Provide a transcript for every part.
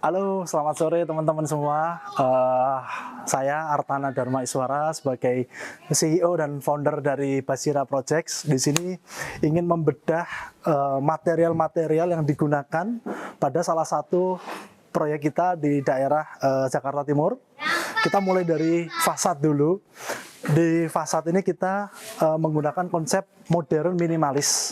Halo, selamat sore teman-teman semua. Saya Artana Dharma Iswara sebagai CEO dan founder dari Basira Projects. Di sini ingin membedah material-material yang digunakan pada salah satu proyek kita di daerah Jakarta Timur. Kita mulai dari fasad dulu. Di fasad ini kita menggunakan konsep modern minimalis.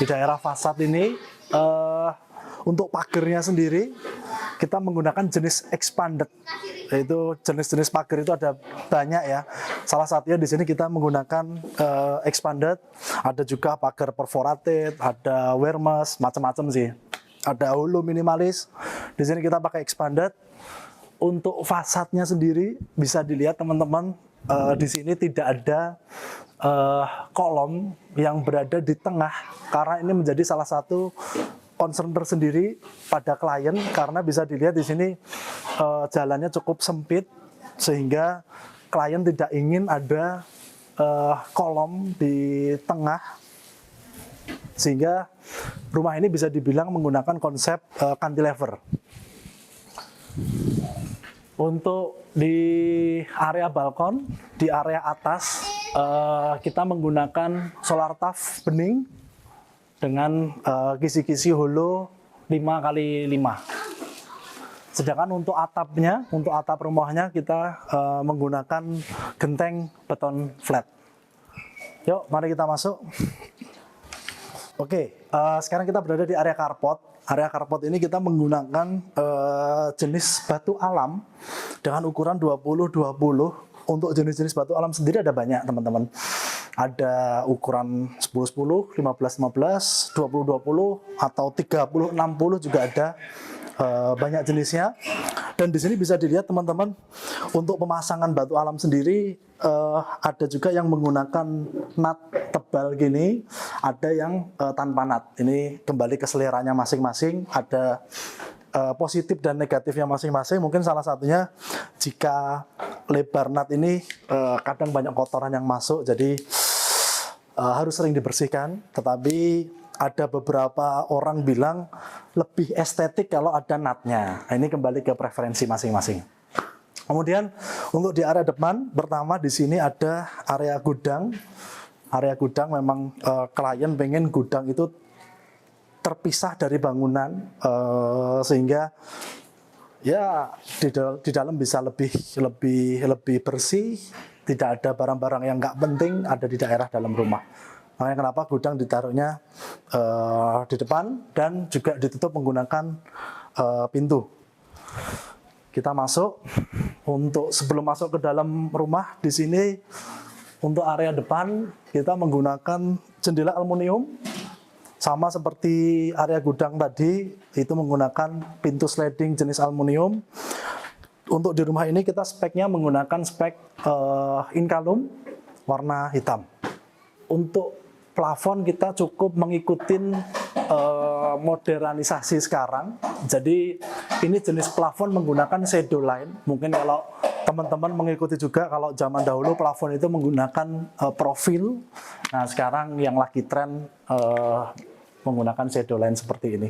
Di daerah fasad ini untuk pagernya sendiri kita menggunakan jenis expanded, yaitu jenis-jenis pagar itu ada banyak ya. Salah satunya di sini kita menggunakan expanded, ada juga pagar perforated, ada wearmouth, macam-macam sih. Ada hulu minimalis. Di sini kita pakai expanded. Untuk fasadnya sendiri bisa dilihat teman-teman, di sini tidak ada kolom yang berada di tengah karena ini menjadi salah satu concern tersendiri pada klien karena bisa dilihat di sini jalannya cukup sempit sehingga klien tidak ingin ada kolom di tengah sehingga rumah ini bisa dibilang menggunakan konsep cantilever. Untuk di area balkon, di area atas kita menggunakan solar tuf bening dengan kisi-kisi holo 5x5. Sedangkan untuk atapnya, untuk atap rumahnya kita menggunakan genteng beton flat. Yuk, mari kita masuk. Oke, sekarang kita berada di area carport. Area carport ini kita menggunakan jenis batu alam dengan ukuran 20-20. Untuk jenis-jenis batu alam sendiri ada banyak teman-teman. Ada ukuran 10-10, 15-15, 20-20, atau 30-60 juga ada, banyak jenisnya. Dan di sini bisa dilihat teman-teman, untuk pemasangan batu alam sendiri ada juga yang menggunakan nut tebal gini, ada yang tanpa nut. Ini kembali ke seleranya masing-masing, ada positif dan negatifnya masing-masing. Mungkin salah satunya jika lebar nut ini kadang banyak kotoran yang masuk, jadi harus sering dibersihkan. Tetapi ada beberapa orang bilang lebih estetik kalau ada nutnya. Nah, ini kembali ke preferensi masing-masing. Kemudian untuk di area depan, pertama di sini ada area gudang. Area gudang memang klien pengen gudang itu terpisah dari bangunan sehingga ya di dalam bisa lebih bersih, tidak ada barang-barang yang nggak penting ada di daerah dalam rumah. Makanya kenapa gudang ditaruhnya di depan dan juga ditutup menggunakan pintu. Kita masuk. Untuk sebelum masuk ke dalam rumah, di sini untuk area depan kita menggunakan jendela aluminium. Sama seperti area gudang tadi, itu menggunakan pintu sliding jenis aluminium. Untuk di rumah ini kita speknya menggunakan spek Inkalum warna hitam. Untuk plafon kita cukup mengikuti modernisasi sekarang. Jadi ini jenis plafon menggunakan shadow line. Mungkin kalau teman-teman mengikuti juga, kalau zaman dahulu plafon itu menggunakan profil. Nah sekarang yang lagi tren menggunakan shadow line seperti ini.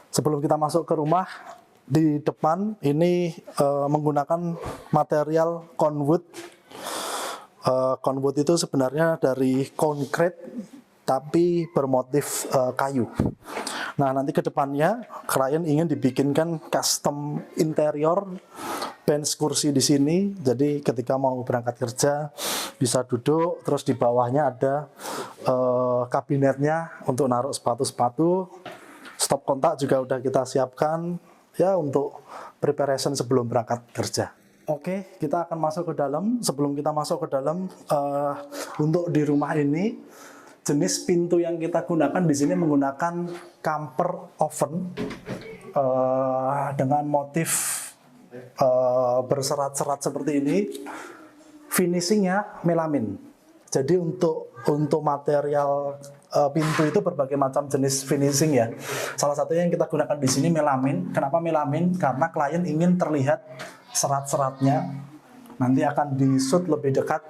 Sebelum kita masuk ke rumah, di depan ini menggunakan material conwood. Conwood itu sebenarnya dari concrete tapi bermotif kayu. Nah nanti ke depannya klien ingin dibikinkan custom interior, bench kursi di sini. Jadi ketika mau berangkat kerja bisa duduk, terus di bawahnya ada kabinetnya untuk naruh sepatu-sepatu. Stop kontak juga udah kita siapkan ya untuk preparation sebelum berangkat kerja. Oke, kita akan masuk ke dalam. Sebelum kita masuk ke dalam, untuk di rumah ini jenis pintu yang kita gunakan di sini menggunakan camper oven dengan motif berserat-serat seperti ini. Finishingnya melamin. Jadi untuk material pintu itu berbagai macam jenis finishing ya. Salah satunya yang kita gunakan di sini melamin. Kenapa melamin? Karena klien ingin terlihat serat-seratnya. nanti akan di-shoot lebih dekat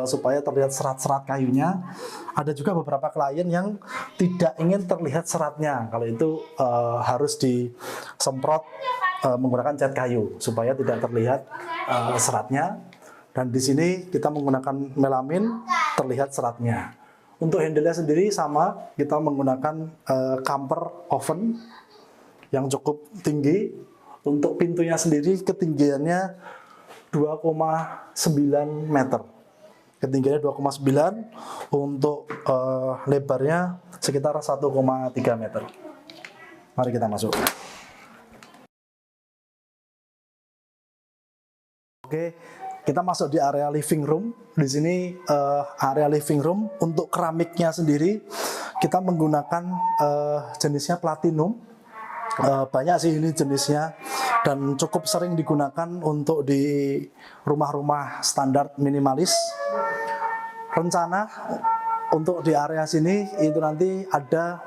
supaya terlihat serat-serat kayunya. Ada juga beberapa klien yang tidak ingin terlihat seratnya, kalau itu harus disemprot menggunakan cat kayu supaya tidak terlihat seratnya. Dan di sini kita menggunakan melamin, terlihat seratnya. Untuk handle-nya sendiri sama, kita menggunakan camper oven yang cukup tinggi. Untuk pintunya sendiri ketinggiannya 2,9 meter. Ketinggiannya 2,9, untuk lebarnya sekitar 1,3 meter. Mari kita masuk. Oke, kita masuk di area living room. Di sini area living room untuk keramiknya sendiri kita menggunakan jenisnya platinum. Banyak sih ini jenisnya dan cukup sering digunakan untuk di rumah-rumah standar minimalis. Rencana untuk di area sini itu nanti ada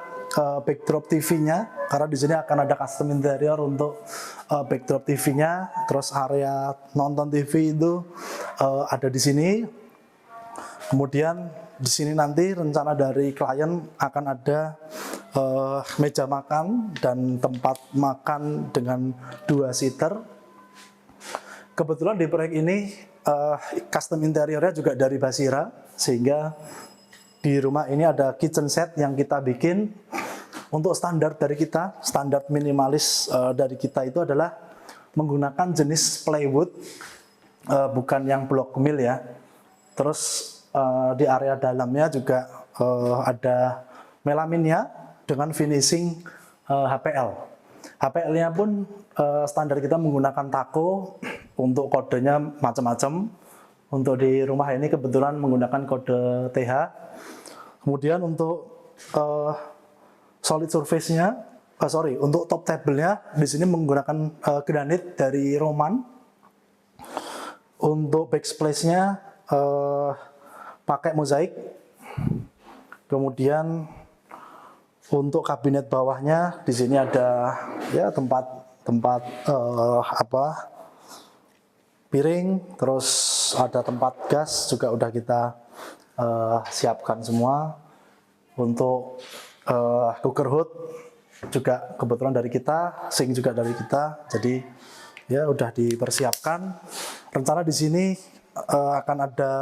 backdrop TV-nya, karena di sini akan ada custom interior untuk backdrop TV-nya. Terus area nonton TV itu ada di sini. Kemudian di sini nanti rencana dari klien akan ada meja makan dan tempat makan dengan 2 seater. Kebetulan di proyek ini custom interiornya juga dari Basira, sehingga di rumah ini ada kitchen set yang kita bikin. Untuk standar dari kita, standar minimalis dari kita itu adalah menggunakan jenis plywood, bukan yang block mill ya. Terus di area dalamnya juga ada melaminnya dengan finishing HPL. HPL-nya pun standar kita menggunakan taco, untuk kodenya macam-macam. Untuk di rumah ini kebetulan menggunakan kode TH. Kemudian untuk solid surface-nya, untuk top table-nya di sini menggunakan granit dari Roman. Untuk backsplash-nya pakai mozaik. Kemudian untuk kabinet bawahnya di sini ada ya tempat piring, terus ada tempat gas juga udah kita siapkan semua. Untuk cooker hood juga kebetulan dari kita, sink juga dari kita, jadi ya udah dipersiapkan. Rencana di sini akan ada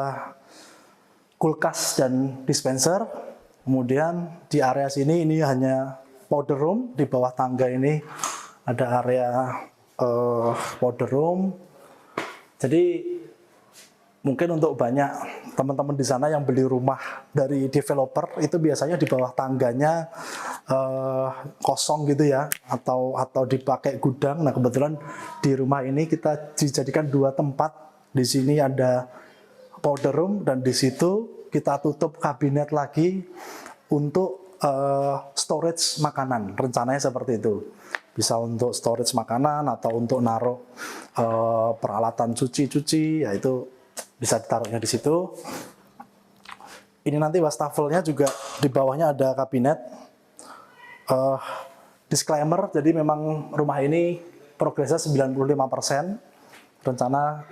kulkas dan dispenser. Kemudian di area sini ini hanya powder room. Di bawah tangga ini ada area powder room. Jadi mungkin untuk banyak teman-teman di sana yang beli rumah dari developer itu biasanya di bawah tangganya kosong gitu ya, atau dipakai gudang. Nah kebetulan di rumah ini kita dijadikan 2 tempat. Di sini ada powder room dan di situ kita tutup kabinet lagi untuk storage makanan. Rencananya seperti itu. Bisa untuk storage makanan atau untuk naruh peralatan cuci-cuci, ya itu bisa ditaruhnya di situ. Ini nanti wastafelnya juga di bawahnya ada kabinet. Disclaimer, jadi memang rumah ini progresnya 95%. Rencana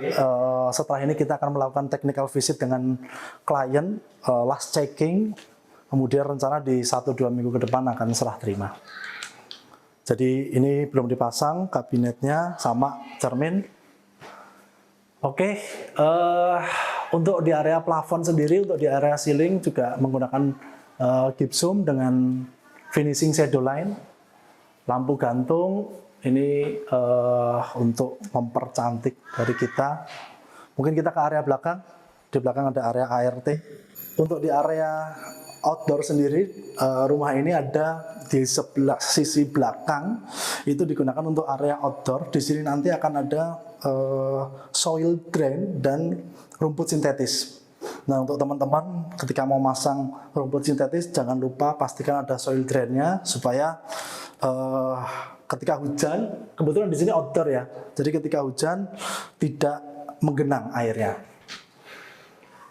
setelah ini kita akan melakukan technical visit dengan klien, last checking, kemudian rencana di 1-2 minggu ke depan akan serah terima. Jadi ini belum dipasang kabinetnya sama cermin. Oke, untuk di area plafon sendiri, untuk di area ceiling juga menggunakan gypsum dengan finishing shadow line. Lampu gantung ini untuk mempercantik dari kita. Mungkin kita ke area belakang. Di belakang ada area ART. Untuk di area outdoor sendiri, rumah ini ada di sebelah sisi belakang itu digunakan untuk area outdoor. Di sini nanti akan ada soil drain dan rumput sintetis. Nah untuk teman-teman ketika mau masang rumput sintetis jangan lupa pastikan ada soil drainnya supaya ketika hujan, kebetulan di sini outdoor ya, jadi ketika hujan tidak menggenang airnya.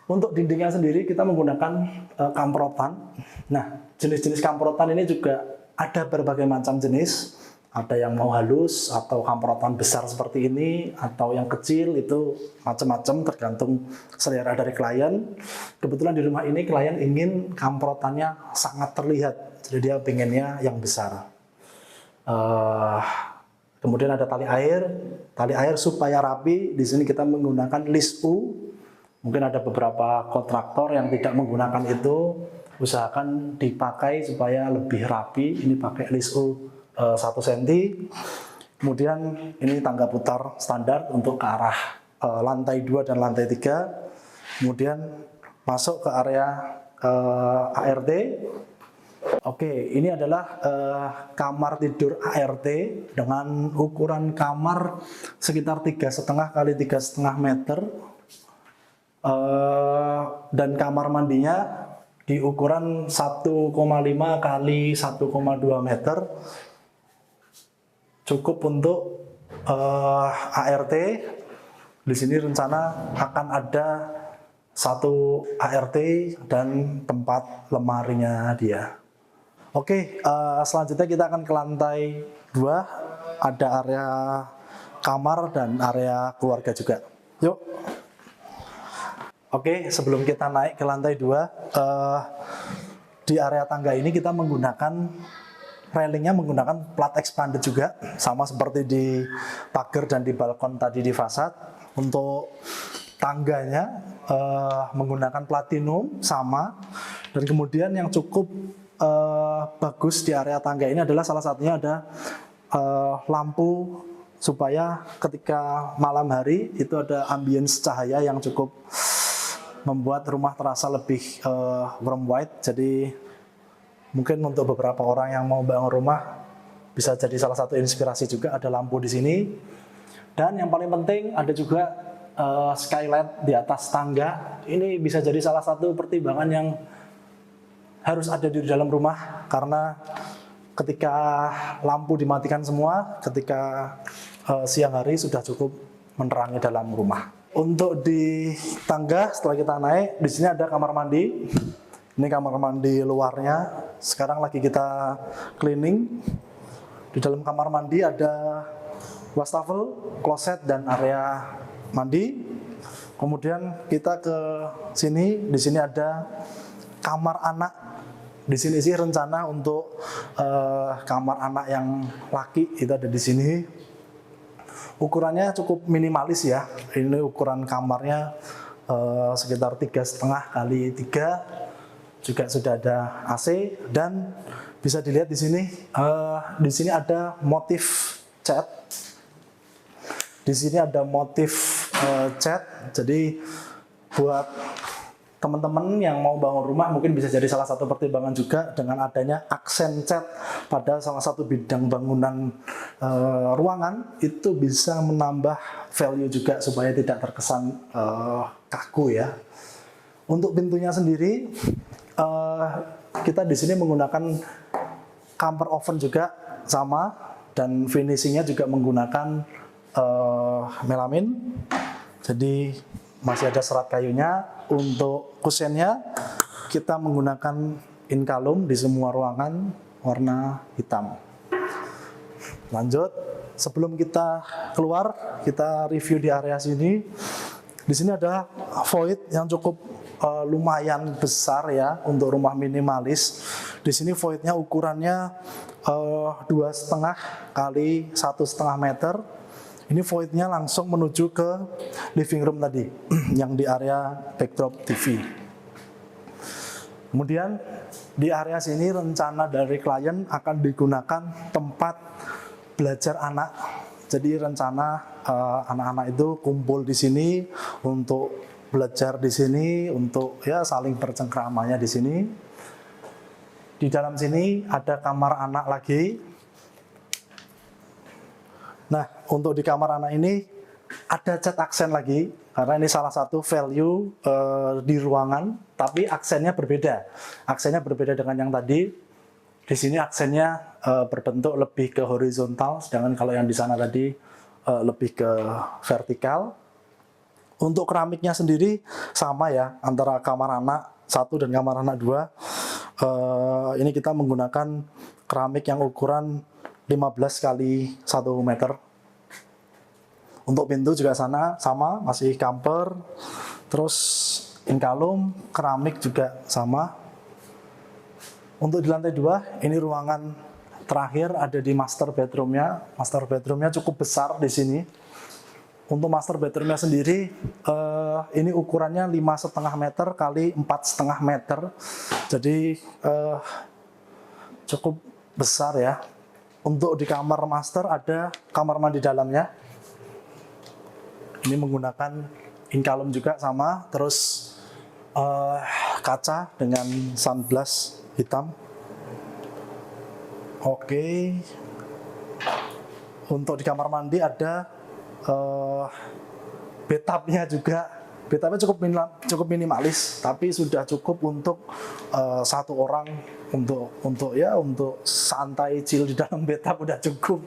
Untuk dindingnya sendiri kita menggunakan kamprotan. Nah jenis-jenis kamprotan ini juga ada berbagai macam jenis. Ada yang mau halus atau kamprotan besar seperti ini, atau yang kecil, itu macam-macam tergantung selera dari klien. Kebetulan di rumah ini klien ingin kamprotannya sangat terlihat, jadi dia pengennya yang besar. Kemudian ada tali air supaya rapi. Di sini kita menggunakan list U. Mungkin ada beberapa kontraktor yang tidak menggunakan itu, usahakan dipakai supaya lebih rapi. Ini pakai list U 1 cm. Kemudian ini tangga putar standar untuk ke arah lantai 2 dan lantai 3. Kemudian masuk ke area ART. Oke, ini adalah kamar tidur ART dengan ukuran kamar sekitar 3,5 kali 3,5 meter. Dan kamar mandinya di ukuran 1,5 kali 1,2 meter. Cukup untuk ART. Di sini rencana akan ada 1 ART dan tempat lemarinya dia. Oke, selanjutnya kita akan ke lantai 2. Ada area kamar dan area keluarga juga. Yuk. Oke, sebelum kita naik ke lantai 2, di area tangga ini kita menggunakan railingnya menggunakan plat expanded juga, sama seperti di pagar dan di balkon tadi di fasad. Untuk tangganya menggunakan platinum sama, dan kemudian yang cukup bagus di area tangga ini adalah salah satunya ada lampu, supaya ketika malam hari itu ada ambience cahaya yang cukup membuat rumah terasa lebih warm white. Jadi mungkin untuk beberapa orang yang mau bangun rumah bisa jadi salah satu inspirasi juga, ada lampu di sini. Dan yang paling penting ada juga skylight di atas tangga. Ini bisa jadi salah satu pertimbangan yang harus ada di dalam rumah, karena ketika lampu dimatikan semua, ketika siang hari sudah cukup menerangi dalam rumah. Untuk di tangga setelah kita naik, di sini ada kamar mandi. Ini kamar mandi luarnya. Sekarang lagi kita cleaning. Di dalam kamar mandi ada wastafel, kloset, dan area mandi. Kemudian kita ke sini. Di sini ada kamar anak. Di sini sih rencana untuk kamar anak yang laki itu ada di sini. Ukurannya cukup minimalis ya. Ini ukuran kamarnya sekitar 3,5 kali 3. Juga sudah ada AC, dan bisa dilihat di sini ada motif cat. Di sini ada motif cat. Jadi buat teman-teman yang mau bangun rumah mungkin bisa jadi salah satu pertimbangan juga dengan adanya aksen cat pada salah satu bidang bangunan ruangan, itu bisa menambah value juga supaya tidak terkesan kaku ya. Untuk pintunya sendiri kita di sini menggunakan camper oven juga sama, dan finishingnya juga menggunakan melamin. Jadi masih ada serat kayunya. Untuk kusennya kita menggunakan Inkalum di semua ruangan warna hitam. Lanjut, sebelum kita keluar, kita review di area sini. Di sini ada void yang cukup lumayan besar ya untuk rumah minimalis. Di sini voidnya ukurannya 2,5 kali 1,5 meter. Ini voidnya langsung menuju ke living room tadi, yang di area backdrop TV. Kemudian di area sini rencana dari klien akan digunakan tempat belajar anak. Jadi rencana anak-anak itu kumpul di sini untuk belajar di sini, untuk ya saling bercengkramanya di sini. Di dalam sini ada kamar anak lagi. Nah, untuk di kamar anak ini ada cat aksen lagi, karena ini salah satu value di ruangan, tapi aksennya berbeda. Aksennya berbeda dengan yang tadi. Di sini aksennya berbentuk lebih ke horizontal, sedangkan kalau yang di sana tadi lebih ke vertikal. Untuk keramiknya sendiri sama ya, antara kamar anak 1 dan kamar anak 2. Ini kita menggunakan keramik yang ukuran 15 kali 1 meter. Untuk pintu juga sama, masih camper. Terus inkalum, keramik juga sama. Untuk di lantai 2, ini ruangan terakhir ada di master bedroomnya. Master bedroomnya cukup besar di sini. Untuk master bedroomnya sendiri, ini ukurannya 5,5 meter kali 4,5 meter. Jadi cukup besar ya. Untuk di kamar master ada kamar mandi dalamnya. Ini menggunakan inkalum juga sama, terus kaca dengan sunblash hitam. Oke. Untuk di kamar mandi ada bathtubnya juga. Bathtubnya cukup minimalis, tapi sudah cukup untuk satu orang untuk santai chill di dalam bathtub udah cukup.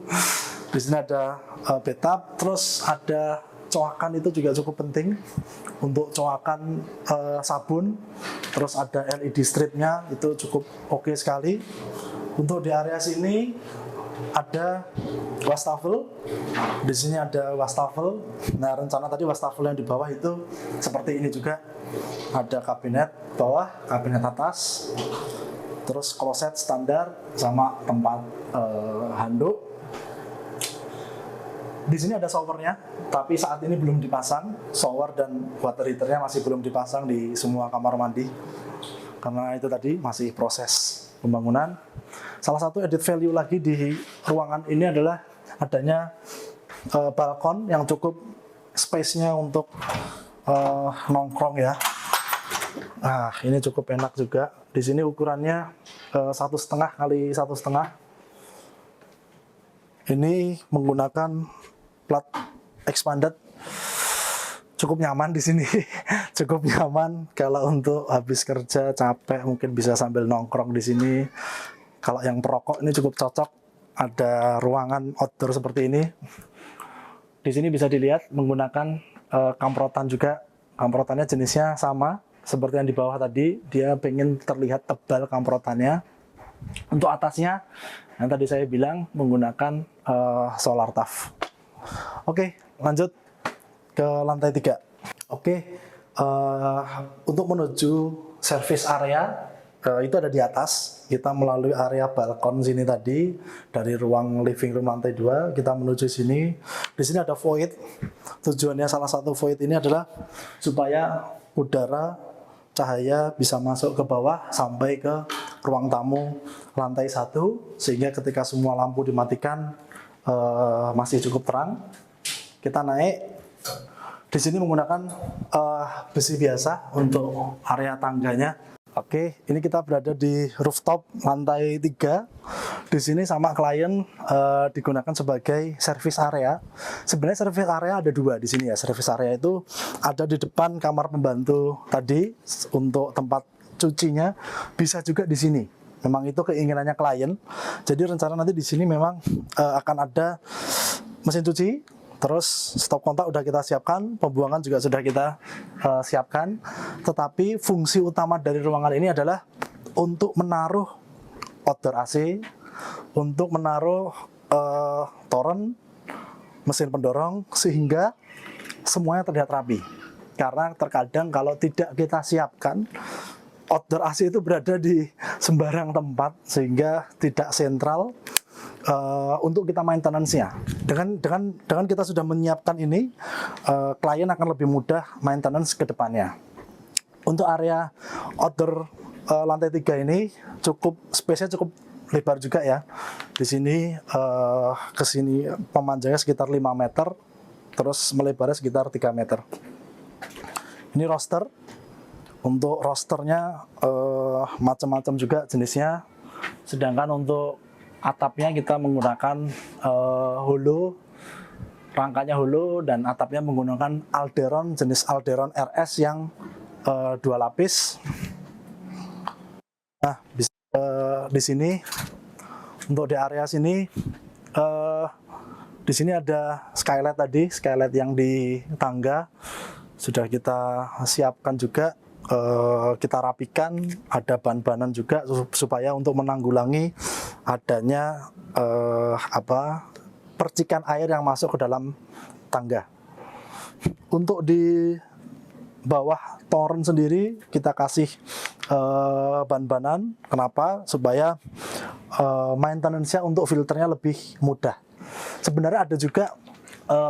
Di sini ada bathtub, terus ada coakan, itu juga cukup penting untuk coakan sabun. Terus ada LED stripnya, itu cukup oke sekali. Untuk di area sini ada wastafel. Di sini ada wastafel. Nah, rencana tadi wastafel yang di bawah itu seperti ini juga. Ada kabinet bawah, kabinet atas, terus kloset standar sama tempat handuk. Di sini ada showernya, tapi saat ini belum dipasang. Shower dan water heaternya masih belum dipasang di semua kamar mandi, karena itu tadi masih proses pembangunan. Salah satu added value lagi di ruangan ini adalah adanya balkon yang cukup space-nya untuk nongkrong ya. Nah, ini cukup enak juga. Di sini ukurannya 1,5 kali 1,5. Ini menggunakan plat expanded. Cukup nyaman di sini. Cukup nyaman kalau untuk habis kerja capek mungkin bisa sambil nongkrong di sini. Kalau yang perokok ini cukup cocok. Ada ruangan outdoor seperti ini. Di sini bisa dilihat menggunakan kamprotan juga. Kamprotannya jenisnya sama seperti yang di bawah tadi. Dia pengen terlihat tebal kamprotannya. Untuk atasnya yang tadi saya bilang menggunakan solar tub. Oke, lanjut ke lantai 3. Oke, untuk menuju service area itu ada di atas. Kita melalui area balkon sini tadi, dari ruang living room lantai 2 kita menuju sini. Di sini ada void. Tujuannya salah satu void ini adalah supaya udara, cahaya bisa masuk ke bawah sampai ke ruang tamu lantai 1, sehingga ketika semua lampu dimatikan masih cukup terang. Kita naik. Di sini menggunakan besi biasa untuk area tangganya. Oke, ini kita berada di rooftop lantai 3. Di sini sama klien digunakan sebagai service area. Sebenarnya service area ada 2 di sini ya. Service area itu ada di depan kamar pembantu tadi untuk tempat cucinya, bisa juga di sini. Memang itu keinginannya klien. Jadi rencana nanti di sini memang akan ada mesin cuci, terus stop kontak udah kita siapkan, pembuangan juga sudah kita siapkan. Tetapi fungsi utama dari ruangan ini adalah untuk menaruh outdoor AC, untuk menaruh toren, mesin pendorong, sehingga semuanya terlihat rapi. Karena terkadang kalau tidak kita siapkan, outdoor AC itu berada di sembarang tempat sehingga tidak sentral untuk kita maintenance-nya. Dengan kita sudah menyiapkan ini, klien akan lebih mudah maintenance ke depannya. Untuk area outdoor lantai 3 ini space-nya cukup lebar juga ya. Di sini ke sini pemanjangnya sekitar 5 meter, terus melebarnya sekitar 3 meter. Ini roster. Untuk rosternya macam-macam juga jenisnya. Sedangkan untuk atapnya kita menggunakan holo, rangkanya holo, dan atapnya menggunakan Alderon, jenis Alderon RS yang 2 lapis. Nah, bisa di sini untuk di area sini di sini ada skylight tadi, skylight yang di tangga sudah kita siapkan juga. kita rapikan, ada ban-banan juga supaya untuk menanggulangi adanya percikan air yang masuk ke dalam tangga. Untuk di bawah toren sendiri kita kasih ban-banan. Kenapa? Supaya maintenance-nya untuk filternya lebih mudah. Sebenarnya ada juga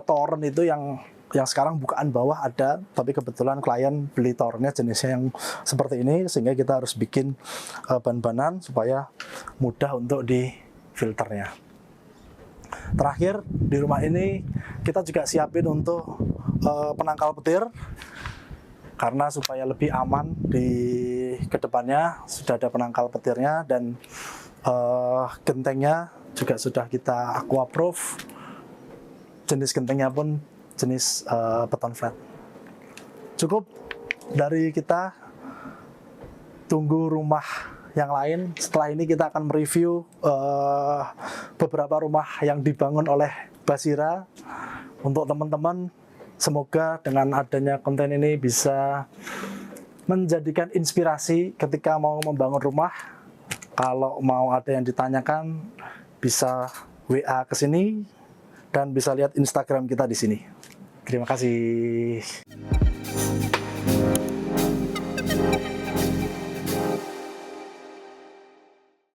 toren itu yang sekarang bukaan bawah ada, tapi kebetulan klien beli torennya jenisnya yang seperti ini, sehingga kita harus bikin ban-banan supaya mudah untuk di filternya. Terakhir, di rumah ini kita juga siapin untuk penangkal petir, karena supaya lebih aman di kedepannya sudah ada penangkal petirnya, dan gentengnya juga sudah kita aquaproof. Jenis gentengnya pun jenis beton flat. Cukup dari kita, tunggu rumah yang lain. Setelah ini kita akan mereview beberapa rumah yang dibangun oleh Basira. Untuk teman-teman, semoga dengan adanya konten ini bisa menjadikan inspirasi ketika mau membangun rumah. Kalau mau ada yang ditanyakan, bisa WA ke sini dan bisa lihat Instagram kita di sini. Terima kasih.